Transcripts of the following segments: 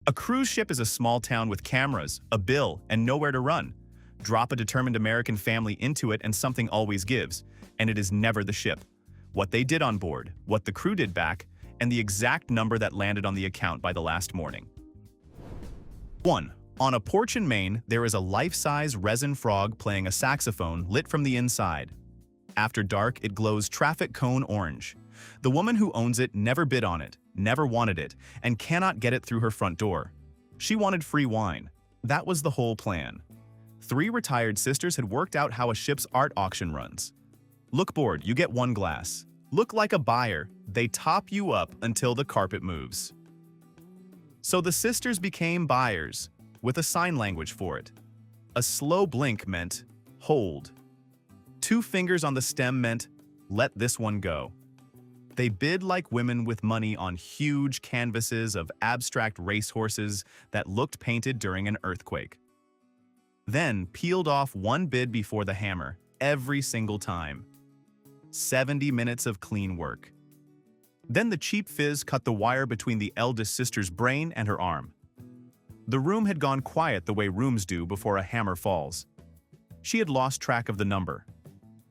A cruise ship is a small town with cameras, a bill, and nowhere to run. Drop a determined American family into it and something always gives, and it is never the ship. What they did on board, what the crew did back, and the exact number that landed on the account by the last morning. 1. On a porch in Maine, there is a life-size resin frog playing a saxophone lit from the inside. After dark, it glows traffic cone orange. The woman who owns it never bid on it, never wanted it, and cannot get it through her front door. She wanted free wine. That was the whole plan. 3 retired sisters had worked out how a ship's art auction runs. Look bored, you get 1 glass. Look like a buyer, they top you up until the carpet moves. So the sisters became buyers, with a sign language for it. A slow blink meant, hold. 2 fingers on the stem meant, let this one go. They bid like women with money on huge canvases of abstract racehorses that looked painted during an earthquake. Then peeled off 1 bid before the hammer, every single time. 70 minutes of clean work. Then the cheap fizz cut the wire between the eldest sister's brain and her arm. The room had gone quiet the way rooms do before a hammer falls. She had lost track of the number.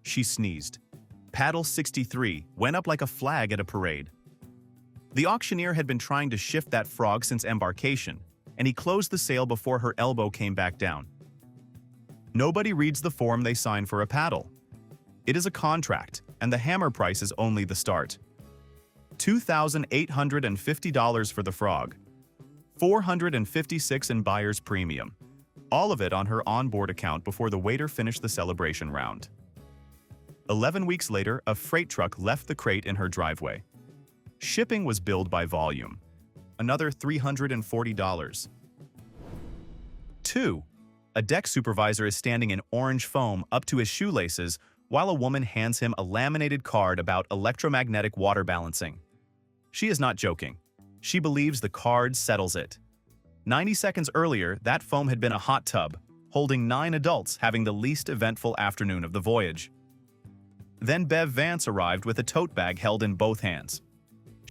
She sneezed. Paddle 63 went up like a flag at a parade. The auctioneer had been trying to shift that frog since embarkation, and he closed the sale before her elbow came back down. Nobody reads the form they sign for a paddle. It is a contract, and the hammer price is only the start. $2,850 for the frog. $456 in buyer's premium. All of it on her onboard account before the waiter finished the celebration round. 11 weeks later, a freight truck left the crate in her driveway. Shipping was billed by volume. Another $340. 2. A deck supervisor is standing in orange foam up to his shoelaces while a woman hands him a laminated card about electromagnetic water balancing. She is not joking. She believes the card settles it. 90 seconds earlier, that foam had been a hot tub, holding 9 adults having the least eventful afternoon of the voyage. Then Bev Vance arrived with a tote bag held in both hands.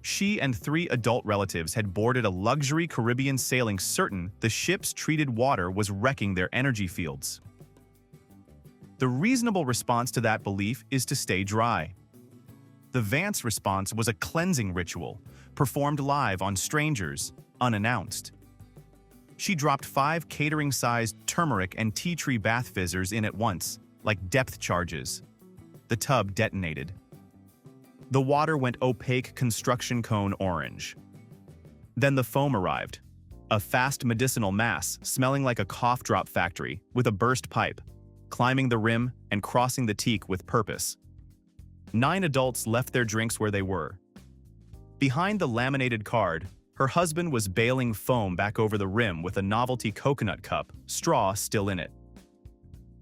She and 3 adult relatives had boarded a luxury Caribbean sailing certain the ship's treated water was wrecking their energy fields. The reasonable response to that belief is to stay dry. The Vance response was a cleansing ritual, performed live on strangers, unannounced. She dropped 5 catering-sized turmeric and tea tree bath fizzers in at once, like depth charges. The tub detonated. The water went opaque construction cone orange. Then the foam arrived. A fast medicinal mass smelling like a cough drop factory with a burst pipe, climbing the rim and crossing the teak with purpose. 9 adults left their drinks where they were. Behind the laminated card, her husband was bailing foam back over the rim with a novelty coconut cup, straw still in it.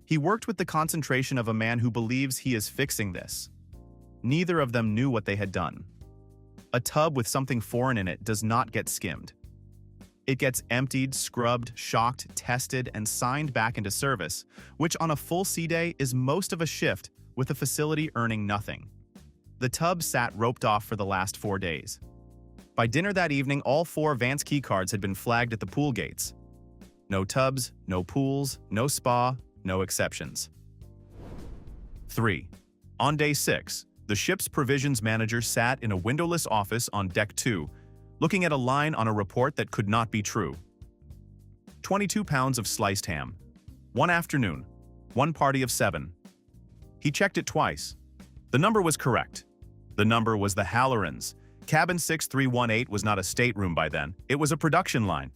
He worked with the concentration of a man who believes he is fixing this. Neither of them knew what they had done. A tub with something foreign in it does not get skimmed. It gets emptied, scrubbed, shocked, tested, and signed back into service, which on a full sea day is most of a shift, with the facility earning nothing. The tub sat roped off for the last 4 days. By dinner that evening, all 4 Vance key cards had been flagged at the pool gates. No tubs, no pools, no spa, no exceptions. 3. On day 6, the ship's provisions manager sat in a windowless office on deck 2, looking at a line on a report that could not be true. 22 pounds of sliced ham. 1 afternoon. 1 party of 7. He checked it twice. The number was correct. The number was the Hallorans. Cabin 6318 was not a stateroom by then. It was a production line.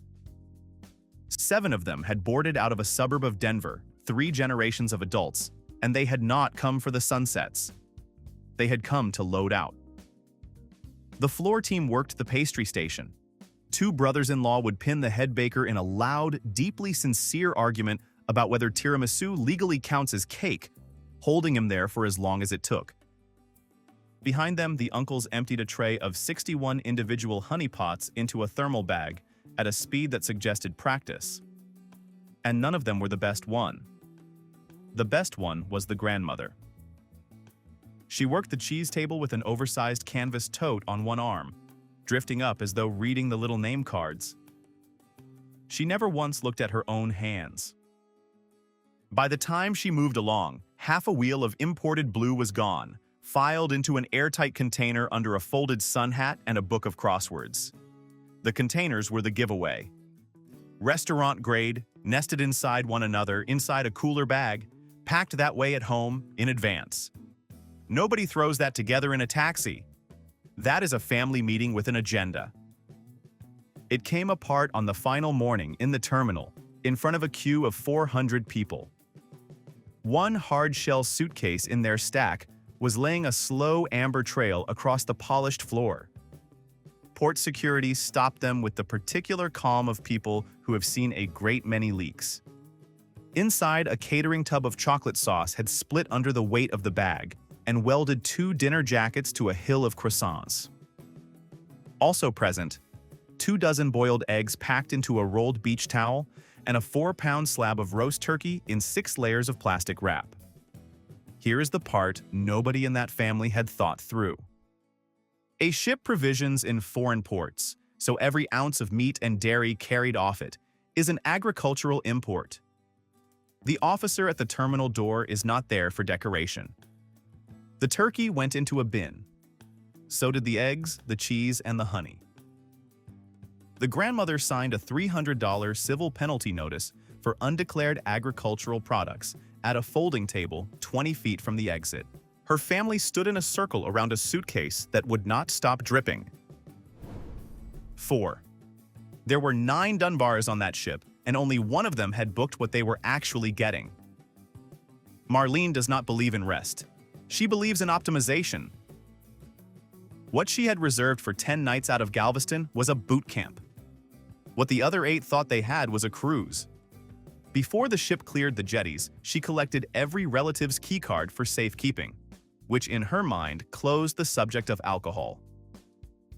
7 of them had boarded out of a suburb of Denver, 3 generations of adults, and they had not come for the sunsets. They had come to load out. The floor team worked the pastry station. 2 brothers-in-law would pin the head baker in a loud, deeply sincere argument about whether tiramisu legally counts as cake, holding him there for as long as it took. Behind them, the uncles emptied a tray of 61 individual honey pots into a thermal bag at a speed that suggested practice. And none of them were the best one. The best one was the grandmother. She worked the cheese table with an oversized canvas tote on one arm, drifting up as though reading the little name cards. She never once looked at her own hands. By the time she moved along, half a wheel of imported blue was gone, filed into an airtight container under a folded sun hat and a book of crosswords. The containers were the giveaway. Restaurant grade, nested inside one another, inside a cooler bag, packed that way at home in advance. Nobody throws that together in a taxi. That is a family meeting with an agenda. It came apart on the final morning in the terminal, in front of a queue of 400 people. One hard-shell suitcase in their stack was laying a slow amber trail across the polished floor. Port security stopped them with the particular calm of people who have seen a great many leaks. Inside, a catering tub of chocolate sauce had split under the weight of the bag and welded 2 dinner jackets to a hill of croissants. Also present, 2 dozen boiled eggs packed into a rolled beach towel and a 4-pound slab of roast turkey in 6 layers of plastic wrap. Here is the part nobody in that family had thought through. A ship provisions in foreign ports, so every ounce of meat and dairy carried off it is an agricultural import. The officer at the terminal door is not there for decoration. The turkey went into a bin. So did the eggs, the cheese, and the honey. The grandmother signed a $300 civil penalty notice for undeclared agricultural products at a folding table 20 feet from the exit. Her family stood in a circle around a suitcase that would not stop dripping. 4. There were 9 Dunbars on that ship, and only one of them had booked what they were actually getting. Marlene does not believe in rest. She believes in optimization. What she had reserved for 10 nights out of Galveston was a boot camp. What the other 8 thought they had was a cruise. Before the ship cleared the jetties, she collected every relative's keycard for safekeeping, which in her mind closed the subject of alcohol.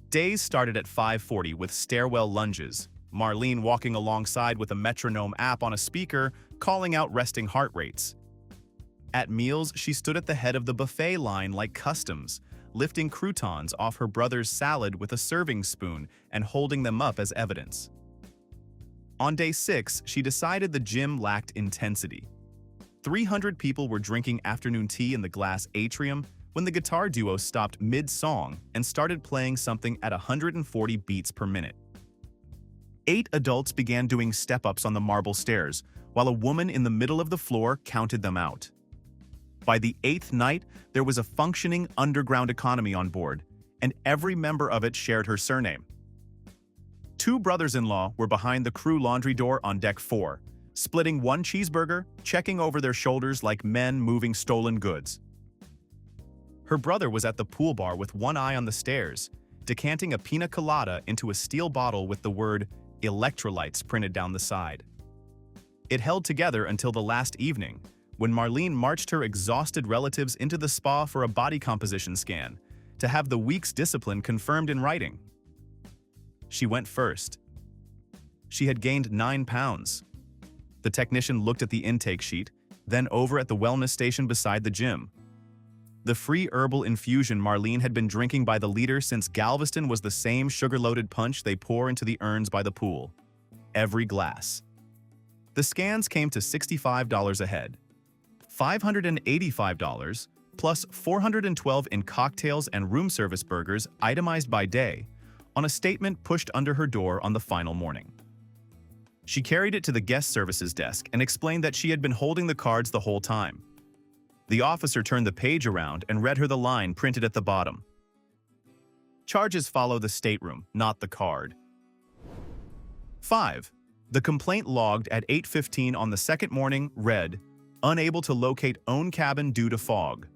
Days started at 5:40 with stairwell lunges, Marlene walking alongside with a metronome app on a speaker, calling out resting heart rates. At meals, she stood at the head of the buffet line like customs, lifting croutons off her brother's salad with a serving spoon and holding them up as evidence. On day 6, she decided the gym lacked intensity. 300 people were drinking afternoon tea in the glass atrium when the guitar duo stopped mid-song and started playing something at 140 beats per minute. 8 adults began doing step-ups on the marble stairs, while a woman in the middle of the floor counted them out. By the 8th night, there was a functioning underground economy on board, and every member of it shared her surname. 2 brothers-in-law were behind the crew laundry door on deck 4, splitting one cheeseburger, checking over their shoulders like men moving stolen goods. Her brother was at the pool bar with one eye on the stairs, decanting a pina colada into a steel bottle with the word electrolytes printed down the side. It held together until the last evening, when Marlene marched her exhausted relatives into the spa for a body composition scan, to have the week's discipline confirmed in writing. She went first. She had gained 9 pounds. The technician looked at the intake sheet, then over at the wellness station beside the gym. The free herbal infusion Marlene had been drinking by the liter since Galveston was the same sugar-loaded punch they pour into the urns by the pool. Every glass. The scans came to $65 a head. $585 plus $412 in cocktails and room service burgers itemized by day on a statement pushed under her door on the final morning. She carried it to the guest services desk and explained that she had been holding the cards the whole time. The officer turned the page around and read her the line printed at the bottom. Charges follow the stateroom, not the card. 5. The complaint logged at 8:15 on the second morning read, "Unable to locate own cabin due to fog."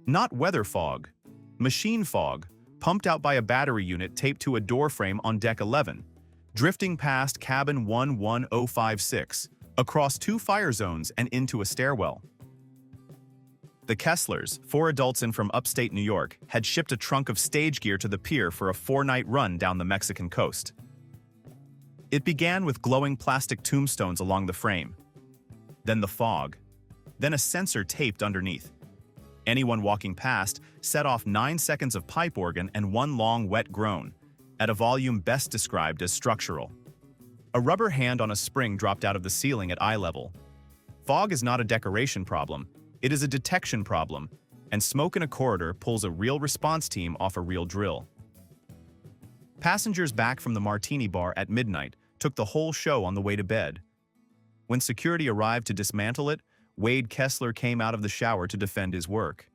Not weather fog, machine fog, pumped out by a battery unit taped to a door frame on deck 11, drifting past cabin 11056, across 2 fire zones and into a stairwell. The Kesslers, 4 adults in from upstate New York, had shipped a trunk of stage gear to the pier for a 4-night run down the Mexican coast. It began with glowing plastic tombstones along the frame, then the fog, then a sensor taped underneath. Anyone walking past set off 9 seconds of pipe organ and 1 long wet groan, at a volume best described as structural. A rubber hand on a spring dropped out of the ceiling at eye level. Fog is not a decoration problem, it is a detection problem, and smoke in a corridor pulls a real response team off a real drill. Passengers back from the Martini Bar at midnight took the whole show on the way to bed. When security arrived to dismantle it, Wade Kessler came out of the shower to defend his work.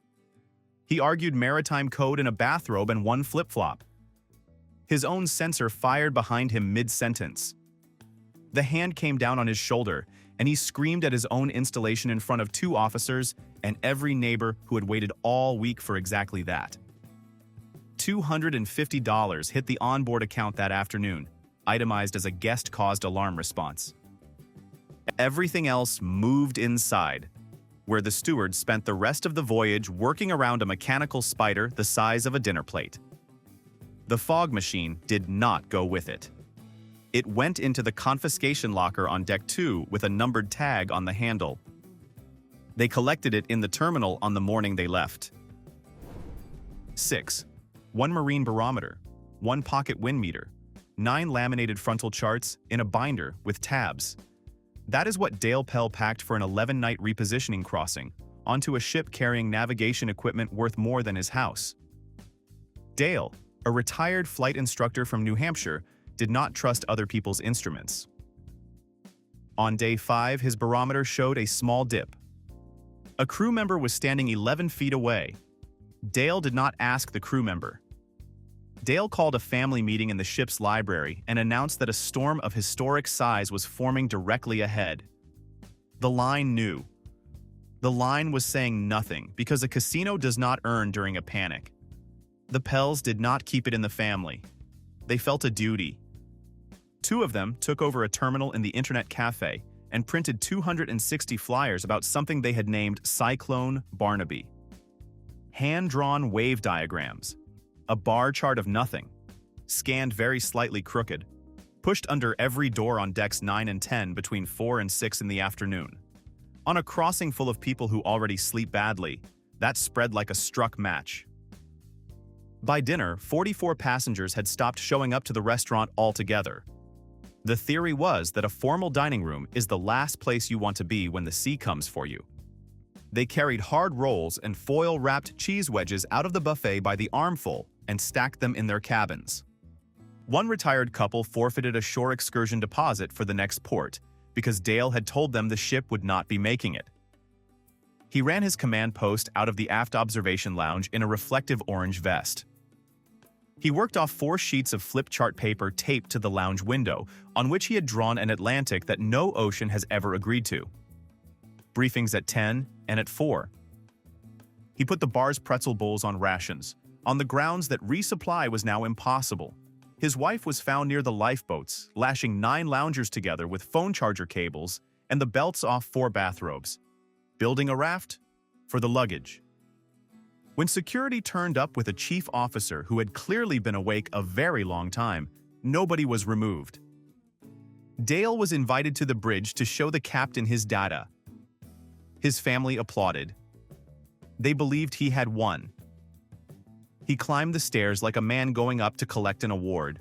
He argued maritime code in a bathrobe and one flip-flop. His own sensor fired behind him mid-sentence. The hand came down on his shoulder, and he screamed at his own installation in front of 2 officers and every neighbor who had waited all week for exactly that. $250 hit the onboard account that afternoon, itemized as a guest-caused alarm response. Everything else moved inside, where the steward spent the rest of the voyage working around a mechanical spider the size of a dinner plate. The fog machine did not go with it. It went into the confiscation locker on Deck 2 with a numbered tag on the handle. They collected it in the terminal on the morning they left. 6. 1 marine barometer, 1 pocket wind meter, 9 laminated frontal charts in a binder with tabs. That is what Dale Pell packed for an 11-night repositioning crossing onto a ship carrying navigation equipment worth more than his house. Dale, a retired flight instructor from New Hampshire, did not trust other people's instruments. On day 5, his barometer showed a small dip. A crew member was standing 11 feet away. Dale did not ask the crew member. Dale called a family meeting in the ship's library and announced that a storm of historic size was forming directly ahead. The line knew. The line was saying nothing because a casino does not earn during a panic. The Pells did not keep it in the family. They felt a duty. 2 of them took over a terminal in the internet cafe and printed 260 flyers about something they had named Cyclone Barnaby. Hand-drawn wave diagrams, a bar chart of nothing, scanned very slightly crooked, pushed under every door on decks 9 and 10 between 4 and 6 in the afternoon. On a crossing full of people who already sleep badly, that spread like a struck match. By dinner, 44 passengers had stopped showing up to the restaurant altogether. The theory was that a formal dining room is the last place you want to be when the sea comes for you. They carried hard rolls and foil-wrapped cheese wedges out of the buffet by the armful and stacked them in their cabins. One retired couple forfeited a shore excursion deposit for the next port because Dale had told them the ship would not be making it. He ran his command post out of the aft observation lounge in a reflective orange vest. He worked off 4 sheets of flip chart paper taped to the lounge window, on which he had drawn an Atlantic that no ocean has ever agreed to. Briefings at 10 and at 4. He put the bar's pretzel bowls on rations, on the grounds that resupply was now impossible. His wife was found near the lifeboats, lashing 9 loungers together with phone charger cables and the belts off 4 bathrobes. Building a raft? For the luggage. When security turned up with a chief officer who had clearly been awake a very long time, nobody was removed. Dale was invited to the bridge to show the captain his data. His family applauded. They believed he had won. He climbed the stairs like a man going up to collect an award.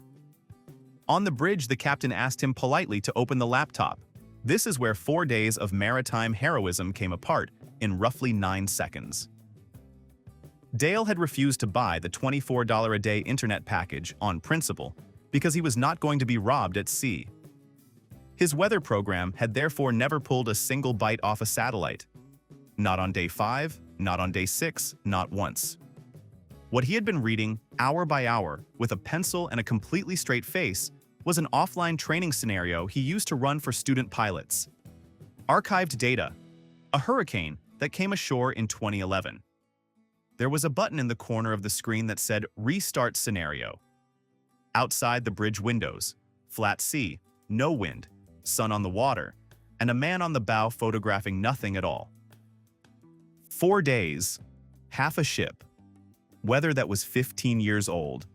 On the bridge, the captain asked him politely to open the laptop. This is where 4 days of maritime heroism came apart in roughly 9 seconds. Dale had refused to buy the $24 a day internet package on principle because he was not going to be robbed at sea. His weather program had therefore never pulled a single byte off a satellite. Not on day 5, not on day 6, not once. What he had been reading, hour by hour, with a pencil and a completely straight face, was an offline training scenario he used to run for student pilots. Archived data, a hurricane that came ashore in 2011. There was a button in the corner of the screen that said Restart Scenario. Outside the bridge windows, flat sea, no wind, sun on the water, and a man on the bow photographing nothing at all. 4 days, half a ship, weather that was 15 years old.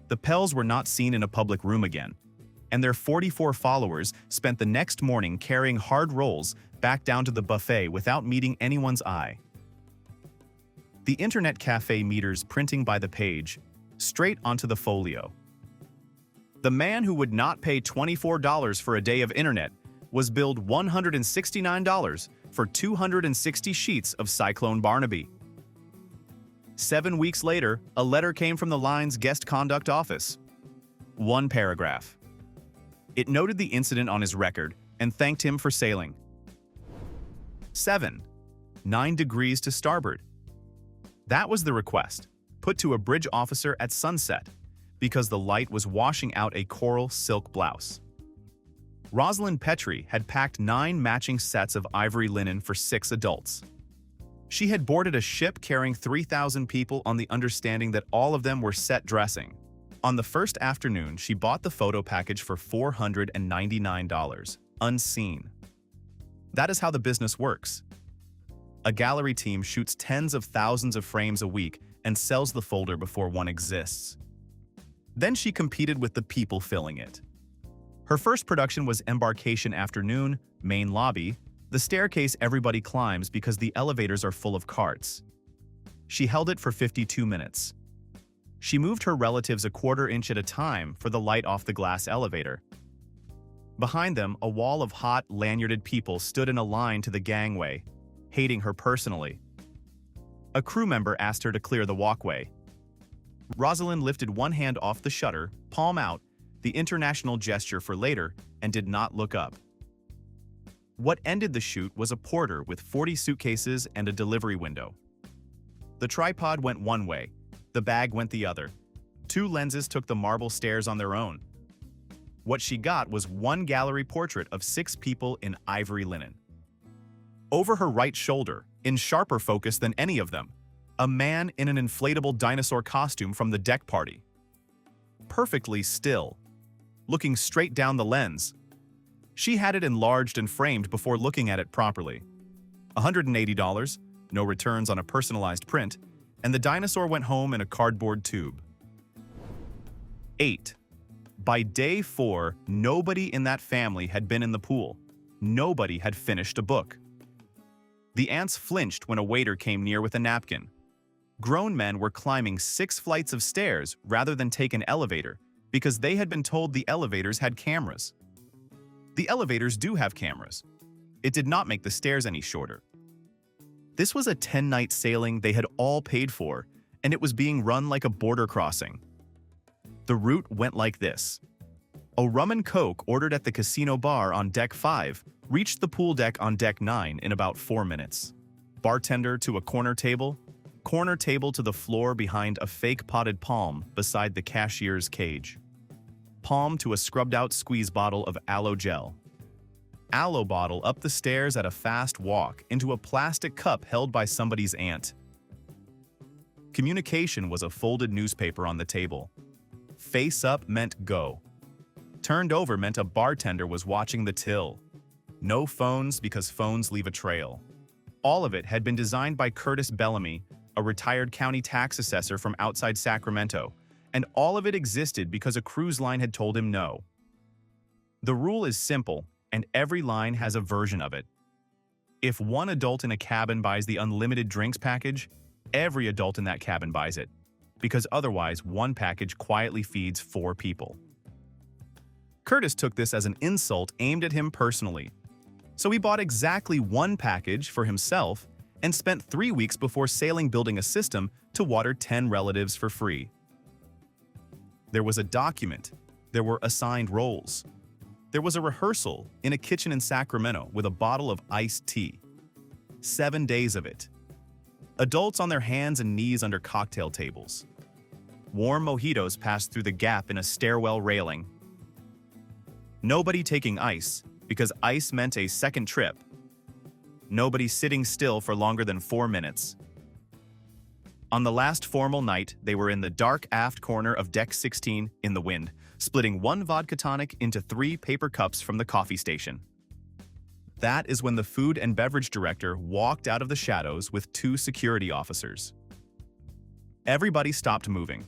The Pells were not seen in a public room again, and their 44 followers spent the next morning carrying hard rolls back down to the buffet without meeting anyone's eye. The internet cafe meters printing by the page, straight onto the folio. The man who would not pay $24 for a day of internet was billed $169 for 260 sheets of Cyclone Barnaby. 7 weeks later, a letter came from the line's guest conduct office. One paragraph. It noted the incident on his record and thanked him for sailing. 7. 9 degrees to starboard. That was the request, put to a bridge officer at sunset, because the light was washing out a coral silk blouse. Rosalind Petrie had packed 9 matching sets of ivory linen for 6 adults. She had boarded a ship carrying 3,000 people on the understanding that all of them were set dressing. On the first afternoon, she bought the photo package for $499, unseen. That is how the business works. A gallery team shoots tens of thousands of frames a week and sells the folder before one exists. Then she competed with the people filling it. Her first production was Embarkation Afternoon, Main Lobby, the staircase everybody climbs because the elevators are full of carts. She held it for 52 minutes. She moved her relatives a quarter inch at a time for the light off the glass elevator. Behind them, a wall of hot, lanyarded people stood in a line to the gangway, hating her personally. A crew member asked her to clear the walkway. Rosalind lifted one hand off the shutter, palm out, the international gesture for later, and did not look up. What ended the shoot was a porter with 40 suitcases and a delivery window. The tripod went one way, the bag went the other. 2 lenses took the marble stairs on their own. What she got was one gallery portrait of 6 people in ivory linen. Over her right shoulder, in sharper focus than any of them, a man in an inflatable dinosaur costume from the deck party. Perfectly still, looking straight down the lens. She had it enlarged and framed before looking at it properly. $180, no returns on a personalized print, and the dinosaur went home in a cardboard tube. 8. By day 4, nobody in that family had been in the pool. Nobody had finished a book. The aunts flinched when a waiter came near with a napkin. Grown men were climbing 6 flights of stairs rather than take an elevator because they had been told the elevators had cameras. The elevators do have cameras. It did not make the stairs any shorter. This was a 10-night sailing they had all paid for, and it was being run like a border crossing. The route went like this. A rum and coke ordered at the casino bar on deck 5 reached the pool deck on deck 9 in about 4 minutes. Bartender to a corner table to the floor behind a fake potted palm beside the cashier's cage. Palm to a scrubbed-out squeeze bottle of aloe gel. Aloe bottle up the stairs at a fast walk into a plastic cup held by somebody's aunt. Communication was a folded newspaper on the table. Face up meant go. Turned over meant a bartender was watching the till. No phones because phones leave a trail. All of it had been designed by Curtis Bellamy, a retired county tax assessor from outside Sacramento, and all of it existed because a cruise line had told him no. The rule is simple, and every line has a version of it. If one adult in a cabin buys the unlimited drinks package, every adult in that cabin buys it, because otherwise one package quietly feeds 4 people. Curtis took this as an insult aimed at him personally, so he bought exactly 1 package for himself and spent 3 weeks before sailing building a system to water 10 relatives for free. There was a document. There were assigned roles. There was a rehearsal in a kitchen in Sacramento with a bottle of iced tea. 7 days of it. Adults on their hands and knees under cocktail tables. Warm mojitos passed through the gap in a stairwell railing. Nobody taking ice, because ice meant a second trip. Nobody sitting still for longer than 4 minutes. On the last formal night, they were in the dark aft corner of deck 16 in the wind, splitting 1 vodka tonic into 3 paper cups from the coffee station. That is when the food and beverage director walked out of the shadows with 2 security officers. Everybody stopped moving.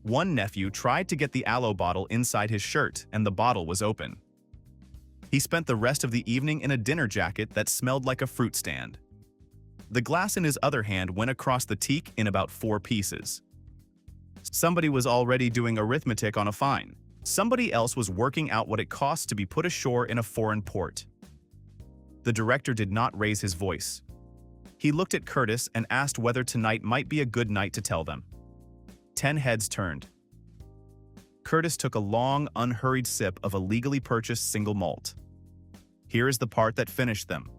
One nephew tried to get the aloe bottle inside his shirt, and the bottle was open. He spent the rest of the evening in a dinner jacket that smelled like a fruit stand. The glass in his other hand went across the teak in about 4 pieces. Somebody was already doing arithmetic on a fine. Somebody else was working out what it costs to be put ashore in a foreign port. The director did not raise his voice. He looked at Curtis and asked whether tonight might be a good night to tell them. 10 heads turned. Curtis took a long, unhurried sip of a legally purchased single malt. Here is the part that finished them.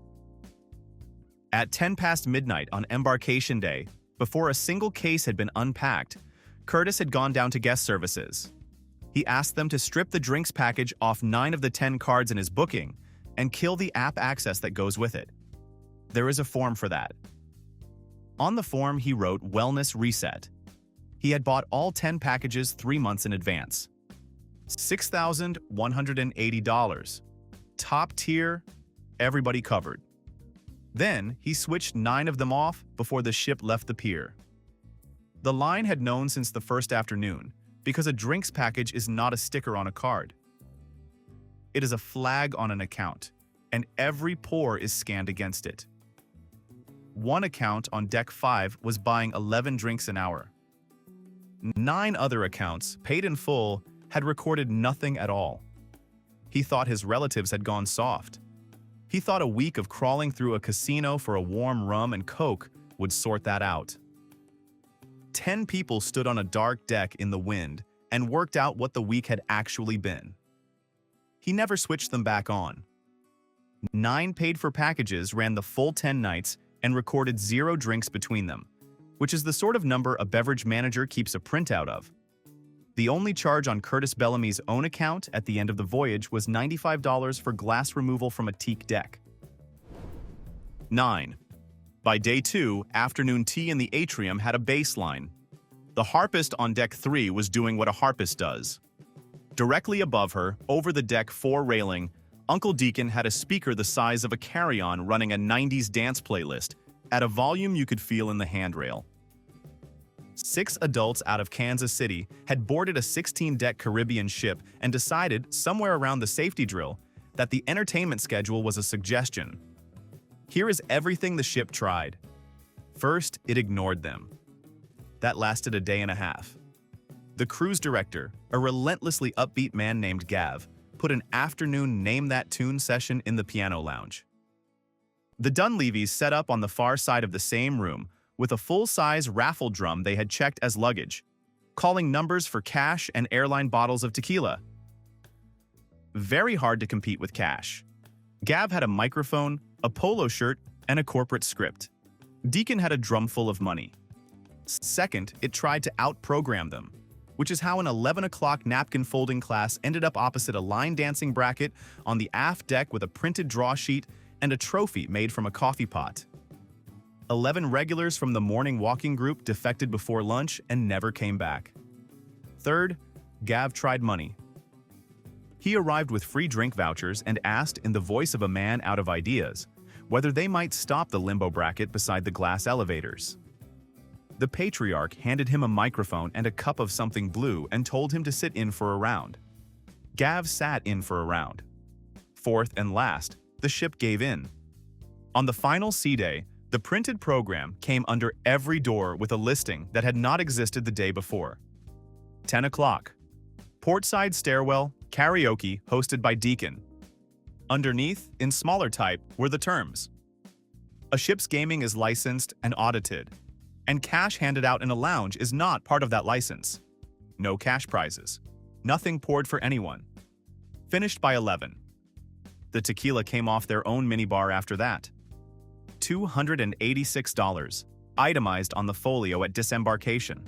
At 10 past midnight on embarkation day, before a single case had been unpacked, Curtis had gone down to guest services. He asked them to strip the drinks package off 9 of the 10 cards in his booking and kill the app access that goes with it. There is a form for that. On the form, he wrote Wellness Reset. He had bought all 10 packages 3 months in advance. $6,180. Top tier, everybody covered. Then, he switched 9 of them off before the ship left the pier. The line had known since the first afternoon, because a drinks package is not a sticker on a card. It is a flag on an account, and every pour is scanned against it. One account on Deck 5 was buying 11 drinks an hour. 9 other accounts, paid in full, had recorded nothing at all. He thought his relatives had gone soft. He thought a week of crawling through a casino for a warm rum and coke would sort that out. 10 people stood on a dark deck in the wind and worked out what the week had actually been. He never switched them back on. 9 paid-for packages ran the full 10 nights and recorded 0 drinks between them, which is the sort of number a beverage manager keeps a printout of. The only charge on Curtis Bellamy's own account at the end of the voyage was $95 for glass removal from a teak deck. 9. By day 2, afternoon tea in the atrium had a baseline. The harpist on Deck 3 was doing what a harpist does. Directly above her, over the Deck 4 railing, Uncle Deacon had a speaker the size of a carry-on running a 90s dance playlist at a volume you could feel in the handrail. 6 adults out of Kansas City had boarded a 16-deck Caribbean ship and decided, somewhere around the safety drill, that the entertainment schedule was a suggestion. Here is everything the ship tried. First, it ignored them. That lasted a day and a half. The cruise director, a relentlessly upbeat man named Gav, put an afternoon Name That Tune session in the piano lounge. The Dunleavys set up on the far side of the same room with a full-size raffle drum they had checked as luggage, calling numbers for cash and airline bottles of tequila. Very hard to compete with cash. Gav had a microphone, a polo shirt, and a corporate script. Deacon had a drum full of money. Second, it tried to out-program them, which is how an 11 o'clock napkin folding class ended up opposite a line dancing bracket on the aft deck with a printed draw sheet and a trophy made from a coffee pot. 11 regulars from the morning walking group defected before lunch and never came back. Third, Gav tried money. He arrived with free drink vouchers and asked, in the voice of a man out of ideas, whether they might stop the limbo bracket beside the glass elevators. The patriarch handed him a microphone and a cup of something blue and told him to sit in for a round. Gav sat in for a round. Fourth and last, the ship gave in. On the final sea day, the printed program came under every door with a listing that had not existed the day before. 10 o'clock. Portside stairwell, karaoke hosted by Deacon. Underneath, in smaller type, were the terms. A ship's gaming is licensed and audited, and cash handed out in a lounge is not part of that license. No cash prizes. Nothing poured for anyone. Finished by 11. The tequila came off their own minibar after that. $286, itemized on the folio at disembarkation.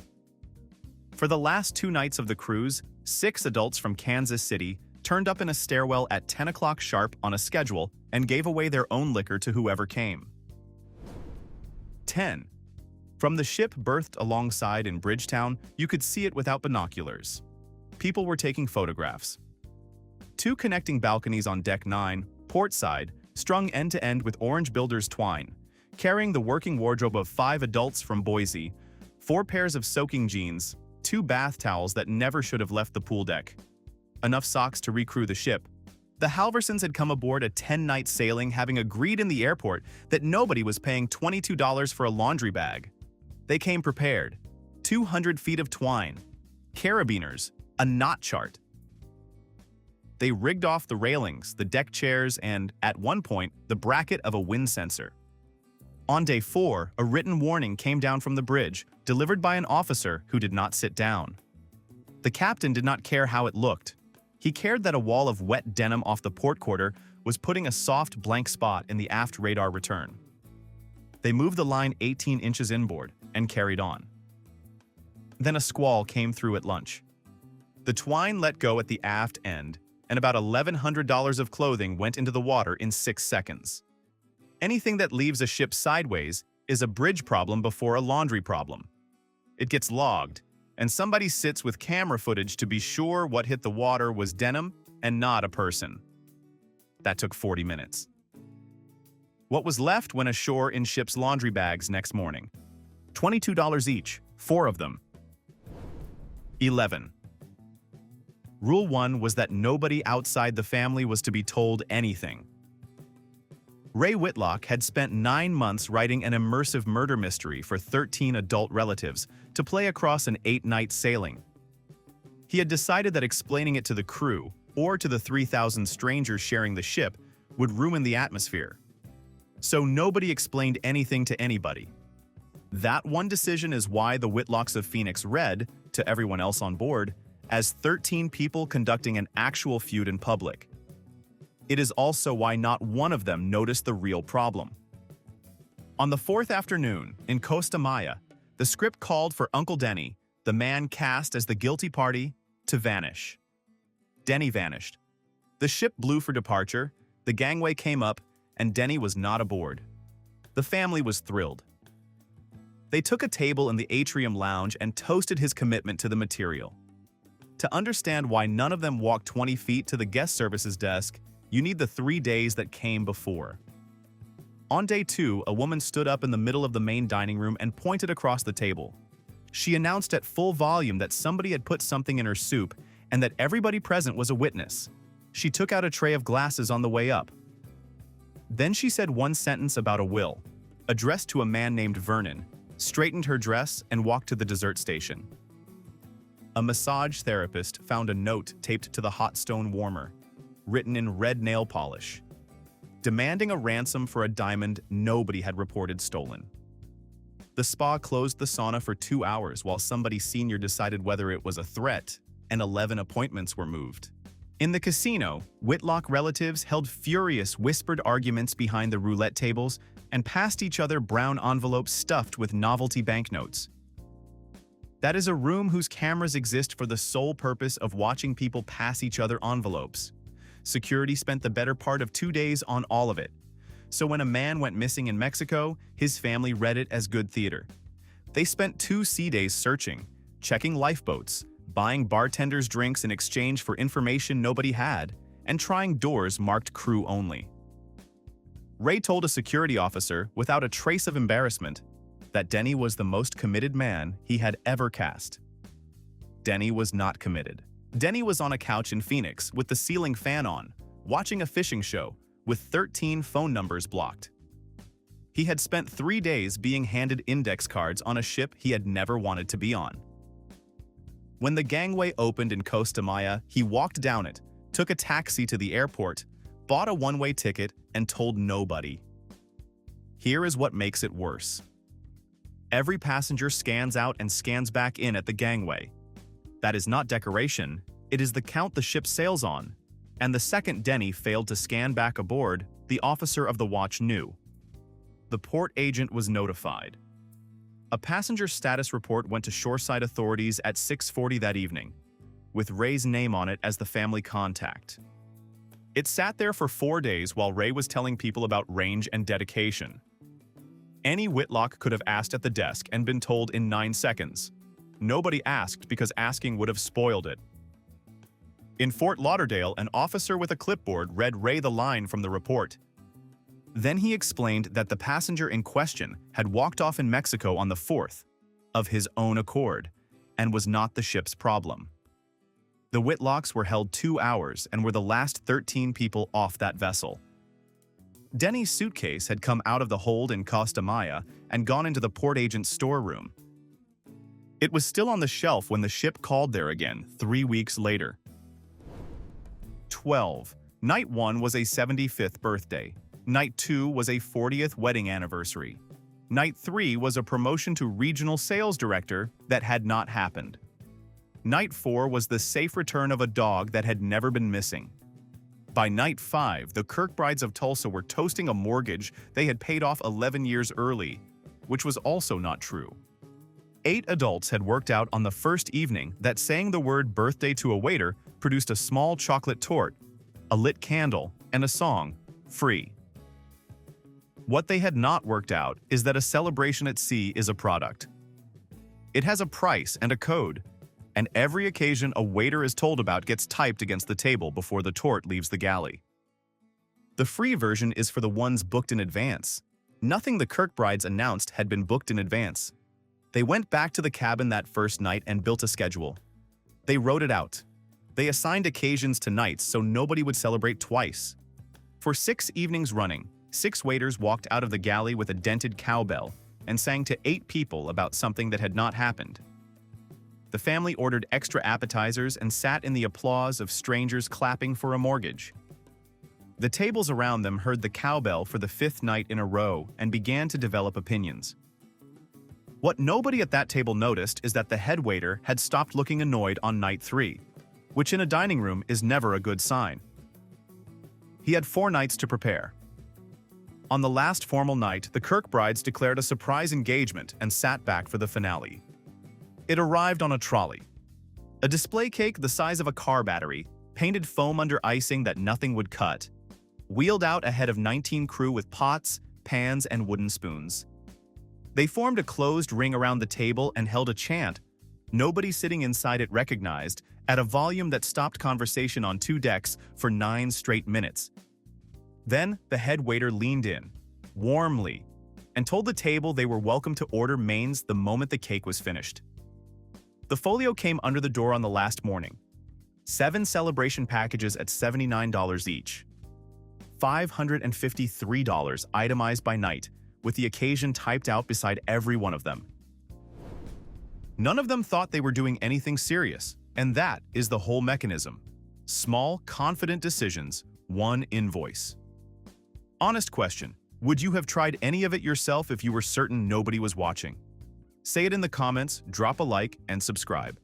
For the last 2 nights of the cruise, 6 adults from Kansas City turned up in a stairwell at 10 o'clock sharp on a schedule and gave away their own liquor to whoever came. 10. From the ship berthed alongside in Bridgetown, you could see it without binoculars. People were taking photographs. 2 connecting balconies on Deck 9, portside, strung end-to-end with orange builder's twine, carrying the working wardrobe of 5 adults from Boise, 4 pairs of soaking jeans, 2 bath towels that never should have left the pool deck, enough socks to recrew the ship. The Halversons had come aboard a 10-night sailing having agreed in the airport that nobody was paying $22 for a laundry bag. They came prepared. 200 feet of twine, carabiners, a knot chart, They rigged off the railings, the deck chairs, and, at one point, the bracket of a wind sensor. On day 4, a written warning came down from the bridge, delivered by an officer who did not sit down. The captain did not care how it looked. He cared that a wall of wet denim off the port quarter was putting a soft blank spot in the aft radar return. They moved the line 18 inches inboard and carried on. Then a squall came through at lunch. The twine let go at the aft end, and about $1,100 of clothing went into the water in 6 seconds. Anything that leaves a ship sideways is a bridge problem before a laundry problem. It gets logged, and somebody sits with camera footage to be sure what hit the water was denim and not a person. That took 40 minutes. What was left went ashore in ship's laundry bags next morning. $22 each, 4 of them. 11. Rule 1 was that nobody outside the family was to be told anything. Ray Whitlock had spent 9 months writing an immersive murder mystery for 13 adult relatives to play across an 8-night sailing. He had decided that explaining it to the crew, or to the 3,000 strangers sharing the ship, would ruin the atmosphere. So nobody explained anything to anybody. That one decision is why the Whitlocks of Phoenix read, to everyone else on board, as 13 people conducting an actual feud in public. It is also why not one of them noticed the real problem. On the 4th afternoon, in Costa Maya, the script called for Uncle Denny, the man cast as the guilty party, to vanish. Denny vanished. The ship blew for departure, the gangway came up, and Denny was not aboard. The family was thrilled. They took a table in the atrium lounge and toasted his commitment to the material. To understand why none of them walked 20 feet to the guest services desk, you need the 3 days that came before. On day 2, a woman stood up in the middle of the main dining room and pointed across the table. She announced at full volume that somebody had put something in her soup and that everybody present was a witness. She took out a tray of glasses on the way up. Then she said one sentence about a will, addressed to a man named Vernon, straightened her dress, and walked to the dessert station. A massage therapist found a note taped to the hot stone warmer, written in red nail polish, demanding a ransom for a diamond nobody had reported stolen. The spa closed the sauna for 2 hours while somebody senior decided whether it was a threat, and 11 appointments were moved. In the casino, Whitlock relatives held furious whispered arguments behind the roulette tables and passed each other brown envelopes stuffed with novelty banknotes. That is a room whose cameras exist for the sole purpose of watching people pass each other envelopes. Security spent the better part of 2 days on all of it. So when a man went missing in Mexico, his family read it as good theater. They spent 2 sea days searching, checking lifeboats, buying bartenders drinks in exchange for information nobody had, and trying doors marked crew only. Ray told a security officer, without a trace of embarrassment, that Denny was the most committed man he had ever cast. Denny was not committed. Denny was on a couch in Phoenix with the ceiling fan on, watching a fishing show, with 13 phone numbers blocked. He had spent 3 days being handed index cards on a ship he had never wanted to be on. When the gangway opened in Costa Maya, he walked down it, took a taxi to the airport, bought a one-way ticket, and told nobody. Here is what makes it worse. Every passenger scans out and scans back in at the gangway. That is not decoration, it is the count the ship sails on. And the second Denny failed to scan back aboard, the officer of the watch knew. The port agent was notified. A passenger status report went to shoreside authorities at 6:40 that evening, with Ray's name on it as the family contact. It sat there for 4 days while Ray was telling people about range and dedication. Any Whitlock could have asked at the desk and been told in 9 seconds. Nobody asked because asking would have spoiled it. In Fort Lauderdale, an officer with a clipboard read Ray the line from the report. Then he explained that the passenger in question had walked off in Mexico on the 4th, of his own accord, and was not the ship's problem. The Whitlocks were held 2 hours and were the last 13 people off that vessel. Denny's suitcase had come out of the hold in Costa Maya and gone into the port agent's storeroom. It was still on the shelf when the ship called there again 3 weeks later. 12. Night 1 was a 75th birthday. Night 2 was a 40th wedding anniversary. Night 3 was a promotion to regional sales director that had not happened. Night 4 was the safe return of a dog that had never been missing. By night 5, the Kirkbrides of Tulsa were toasting a mortgage they had paid off 11 years early, which was also not true. 8 adults had worked out on the first evening that saying the word birthday to a waiter produced a small chocolate torte, a lit candle, and a song, Free. What they had not worked out is that a celebration at sea is a product. It has a price and a code, and every occasion a waiter is told about gets typed against the table before the torte leaves the galley. The free version is for the ones booked in advance. Nothing the Kirkbrides announced had been booked in advance. They went back to the cabin that first night and built a schedule. They wrote it out. They assigned occasions to nights so nobody would celebrate twice. For 6 evenings running, 6 waiters walked out of the galley with a dented cowbell and sang to 8 people about something that had not happened. The family ordered extra appetizers and sat in the applause of strangers clapping for a mortgage. The tables around them heard the cowbell for the 5th night in a row and began to develop opinions. What nobody at that table noticed is that the head waiter had stopped looking annoyed on night 3, which in a dining room is never a good sign. He had 4 nights to prepare. On the last formal night, the Kirkbrides declared a surprise engagement and sat back for the finale. It arrived on a trolley. A display cake the size of a car battery, painted foam under icing that nothing would cut, wheeled out ahead of 19 crew with pots, pans, and wooden spoons. They formed a closed ring around the table and held a chant nobody sitting inside it recognized, at a volume that stopped conversation on 2 decks for 9 straight minutes. Then the head waiter leaned in, warmly, and told the table they were welcome to order mains the moment the cake was finished. The folio came under the door on the last morning. 7 celebration packages at $79 each. $553 itemized by night, with the occasion typed out beside every one of them. None of them thought they were doing anything serious, and that is the whole mechanism. Small, confident decisions, one invoice. Honest question, would you have tried any of it yourself if you were certain nobody was watching? Say it in the comments, drop a like, and subscribe.